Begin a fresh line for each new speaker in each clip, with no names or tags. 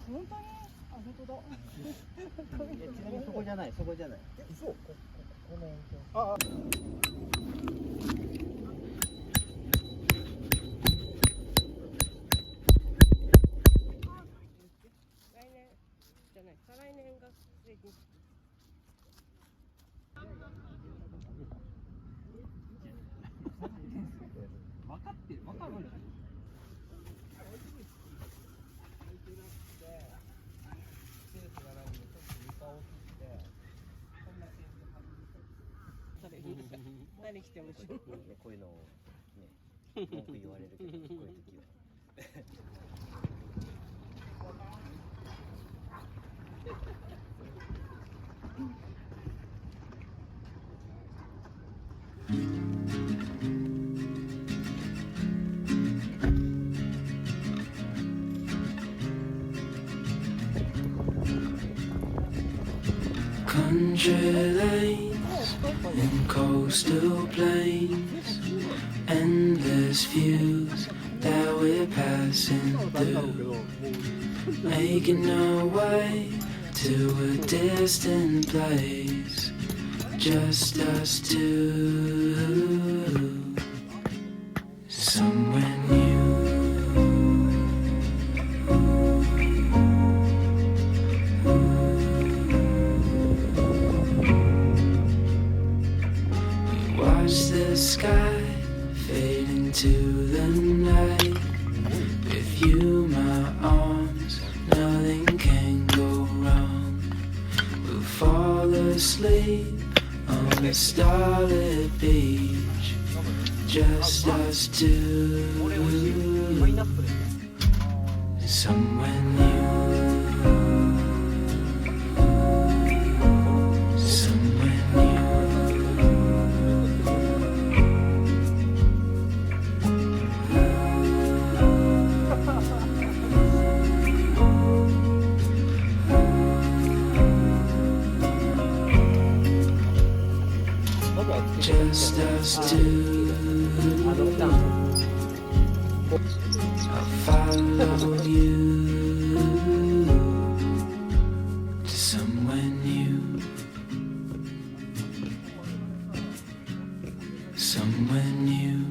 本当に？あ、本当だ。
ちなみにそこじゃない、そこじゃない。
そう。このあ。
来年じゃない、再来年が成人式。
分かってる、分かる。
何着ても
こういうのをね、文句言われるけど、こういう時は。
Country lanes and coastal plains, endless views that we're passing through, making our way to a distant place, just us two, somewhere new. Watch the sky fade into the night. With you, my arms, nothing can go wrong. We'll fall asleep on a starlit beach, just us two, somewhere new. Just us two. I'll follow you to somewhere new, somewhere new.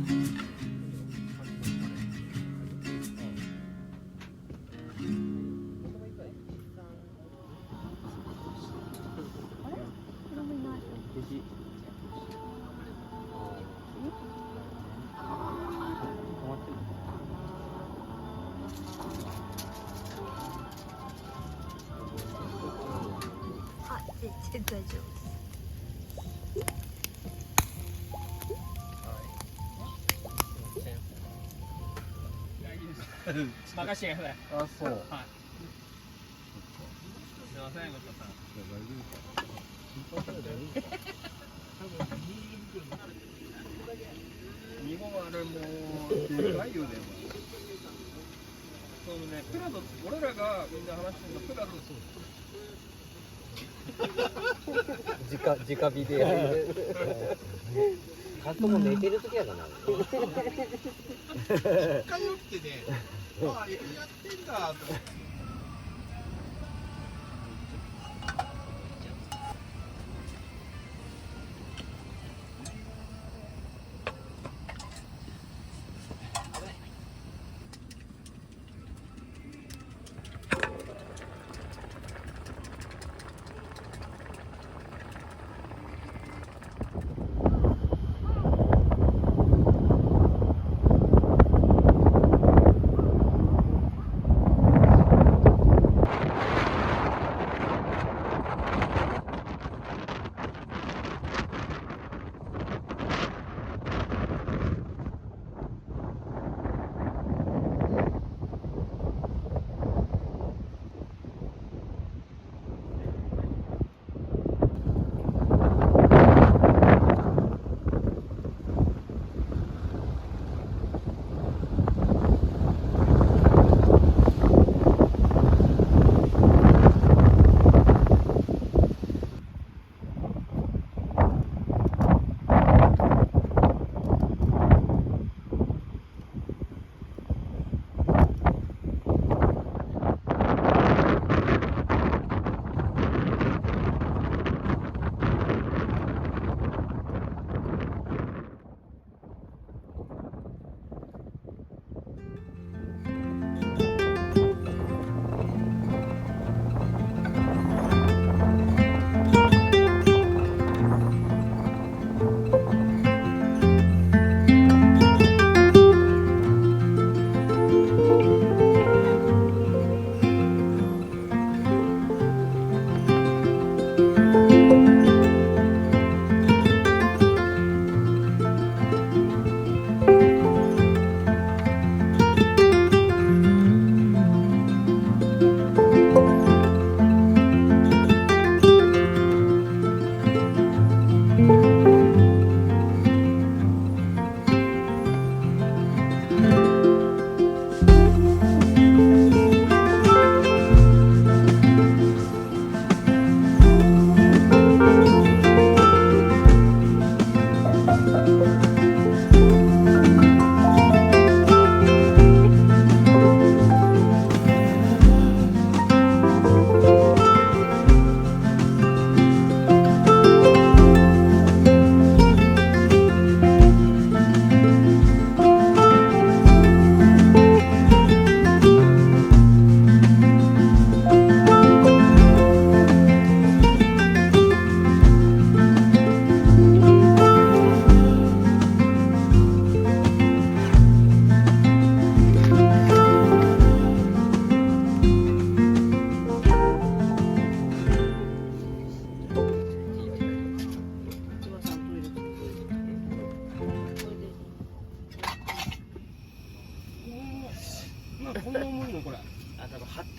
任してください。
あ、そう。
はい。すいません、ごちさん。日本あれもうでかいよね。そのね、プラド、俺らがみんな話してるのプラドそう。
直火でやる。カットも寝てる時やかな。
一回起きてね、ああ、やってんだと思って。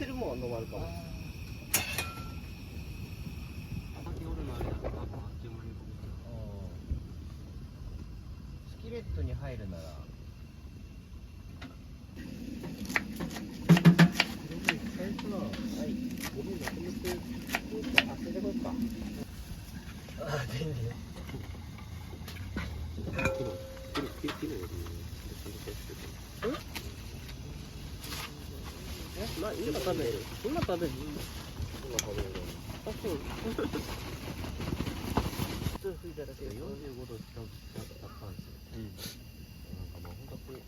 ってるもん飲まるかも。先ほどのあれだと多分あっという間にこけてる。スキレットに入るなら。はい。ゴミまとめて、あ、それでこうか。あ、全然。今食べる。今食べる。あ、そう。普通吹いただけで45度近くだったんですよ。なんかもう本当こう。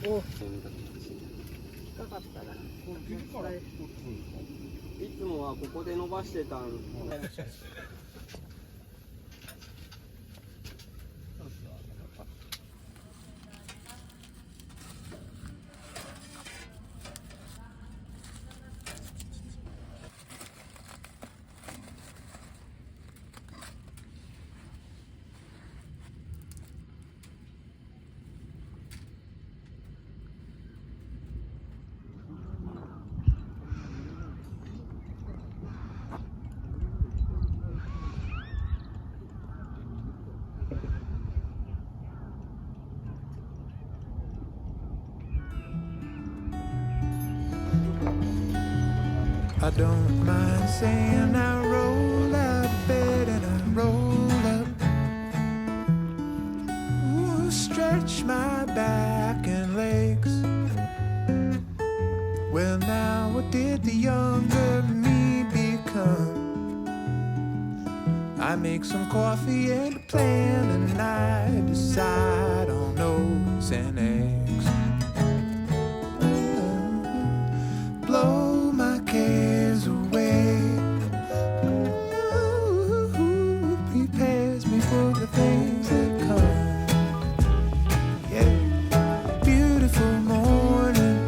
お、近かったら、いつもはここで伸ばしてたん。
I don't mind saying I roll out of bed and I roll up. Ooh, stretch my back and legs. Well, now what did the younger me become? I make some coffee and a plan, and I decide on oats and eggs. Blow my cares away. Ooh, prepares me for the things that come. Yeah, beautiful morning,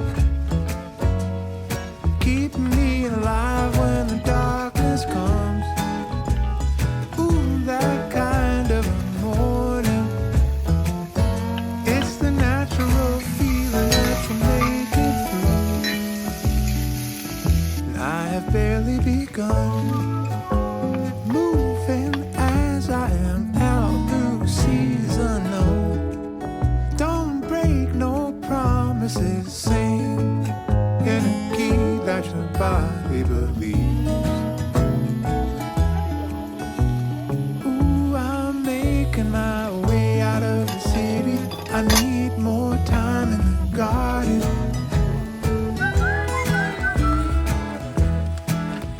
keeping me alive when the darkness comes. Ooh, that kind of a morning. It's the natural feeling that you make it through. And I have barely begun moving as I am out through seas unknown. Don't break no promises, sing in a key that your body believes. Ooh, I'm making my way out of the city. I need more time in the garden.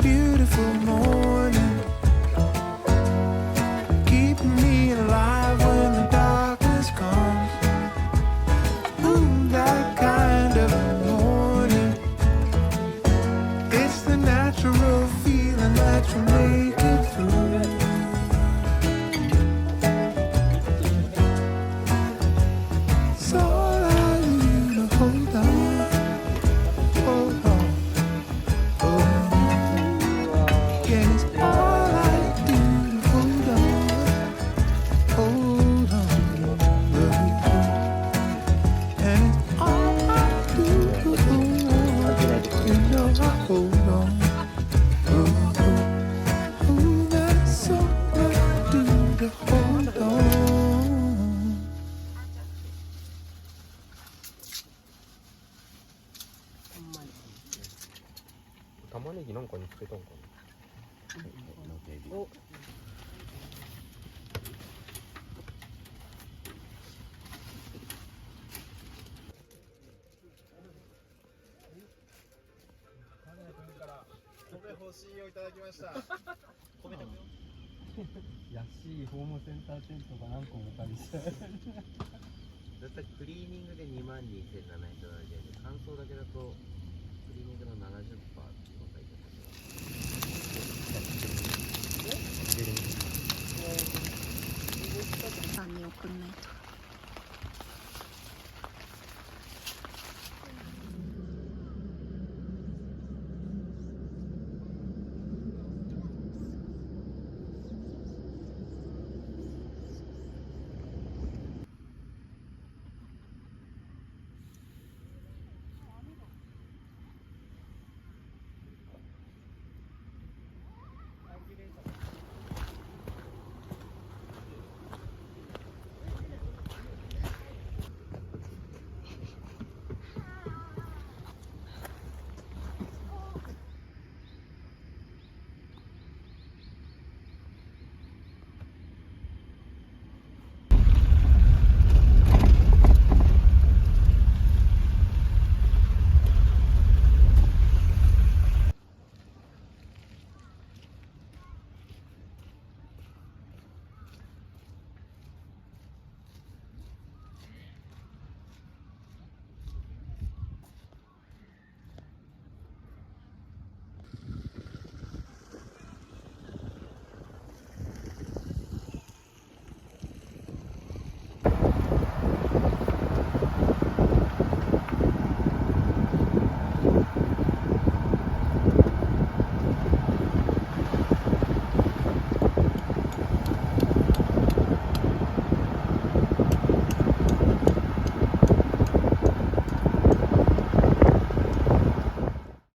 Beautiful morning, keeping me alive when the darkness comes. Ooh, that kind of a morning. It's the natural feeling that you make it through.
ベトンコン。のテレビ。お。
米欲しいをいただきました。米食べよう。
安いホームセンターテントが何個も借りして。だったクリーニングで22,770円で、乾燥だけだとクリーニングの70%っていうのが書いてある。